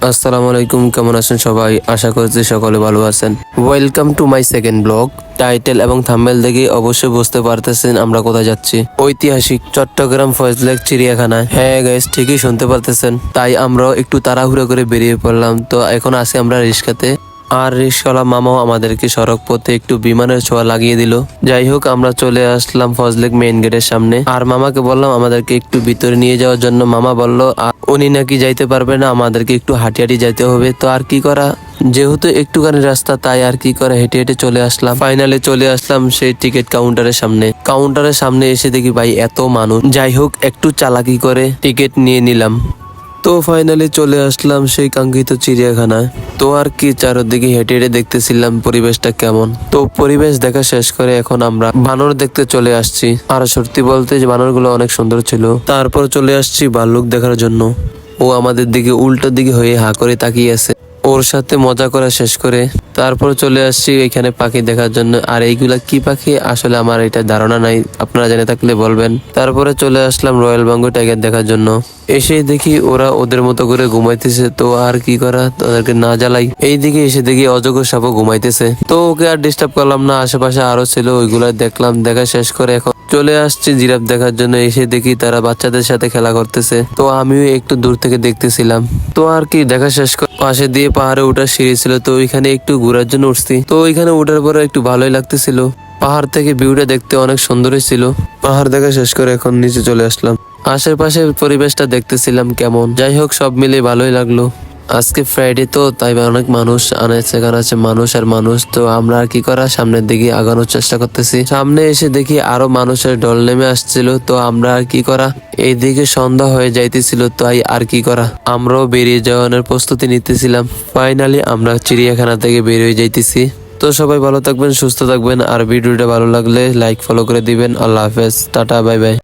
আসসালামু আলাইকুম, কেমন আছেন সবাই? আশা করছি সকলে ভালো আছেন। Welcome to my second blog. Title এবং থাম্বনেল দেখে অবশ্যই বুঝতে পারতেছেন আমরা কোথায় যাচ্ছি। ঐতিহাসিক চট্টগ্রাম ফজলেক চিড়িয়াখানায়। হ্যাঁ গাইস, ঠিকই শুনতে পারতেছেন। তাই আমরা একটু তাড়াহুড়ো করে বেরিয়ে পড়লাম। তো এখন আছি আমরা রিস্কাতে। আর রিস্কাওয়ালা মামাও আমাদেরকে সড়ক পথে একটু বিমানের ছোঁয়া লাগিয়ে দিল। যাই হোক, আমরা চলে আসলাম ফজলেক মেইন গেটের সামনে। আর মামাকে বললাম আমাদেরকে একটু ভিতরে নিয়ে যাওয়ার জন্য। মামা বলল উনি নাকি যাইতে পারবে না, আমাদেরকে একটু হাঁটি হাঁটি যাইতে হবে। তো আর কি করা, যেহেতু একটুখানি রাস্তা, তাই আর কি করে হেঁটে হেঁটে চলে আসলাম। ফাইনালি চলে আসলাম সেই টিকিট কাউন্টারের সামনে। কাউন্টারের সামনে এসে দেখি ভাই এত মানুষ। যাই হোক, একটু চালাকি করে টিকিট নিয়ে নিলাম। তো ফাইনালি চলে আসলাম সেই কাঙ্ক্ষিত চিড়িয়াখানায়। তো আর কি, চারদিকে হেঁটে হেঁটে দেখতেছিলাম পরিবেশটা কেমন। তো পরিবেশ দেখা শেষ করে এখন আমরা বানর দেখতে চলে আসছি। আর সত্যি বলতে যে বানরগুলো অনেক সুন্দর ছিল। তারপর চলে আসছি ভাল্লুক দেখার জন্য। ও আমাদের দিকে উল্টো দিকে হয়ে হা করে তাকিয়ে আছে। ওর সাথে মজা করা শেষ করে তারপর চলে আসছি এখানে পাখি দেখার জন্য। আর এইগুলা কি পাখি আসলে আমার এটা ধারণা নাই, আপনারা জেনে থাকলে বলবেন। তারপরে চলে আসলাম রয়্যাল বেঙ্গল টাইগার দেখার জন্য। এসে দেখি ওরা ওদের মতো করে ঘুমাইতেছে। তো আর কি করা, তাদেরকে না জ্বালাই। এইদিকে এসে দেখি অজগর সাপও ঘুমাইতেছে। তো ওকে আর ডিস্টার্ব করলাম না, আশেপাশে আরো ছিল, ওইগুলা দেখলাম। দেখা শেষ করে এখন চলে আসছি জিরাফ দেখার জন্য। এসে দেখি তারা বাচ্চাদের সাথে খেলা করতেছে। তো আমিও একটু দূর থেকে দেখতেছিলাম। তো আর কি, দেখা শেষ করে পাশে দিয়ে পাহাড়ে ওঠার সিঁড়ি ছিল, তো ওইখানে একটু ঘোরার জন্য উঠছি। তো ওইখানে ওঠার পরে একটু ভালোই লাগতেছিল। পাহাড় থেকে ভিউটা দেখতে অনেক সুন্দরই ছিল। পাহাড় দেখা শেষ করে এখন নিচে চলে আসলাম। আশেপাশে পরিবেশটা দেখতেছিলাম কেমন। যাই হোক, সব মিলে ভালোই লাগলো। আজকে ফ্রাইডে তো, তাই অনেক মানুষ আনাচ্ছে কানাচ্ছে, মানুষ আর মানুষ। তো আমরা আর কি করা, সামনের দিকে আগানোর চেষ্টা করতেছি। সামনে এসে দেখি আরো মানুষের ঢল নেমে আসছিল। তো আমরা আর কি করা, এইদিকে সন্ধ্যা হয়ে যাইতেছিল, তাই আর কি করা, আমরাও বেরিয়ে যাওয়ানোর প্রস্তুতি নিতেছিলাম। ফাইনালি আমরা চিড়িয়াখানা থেকে বেরিয়ে যাইতেছি। তো সবাই ভালো থাকবেন, সুস্থ থাকবেন। আর ভিডিওটা ভালো লাগলে লাইক ফলো করে দিবেন। আল্লাহ হাফেজ, টাটা, বাই বাই।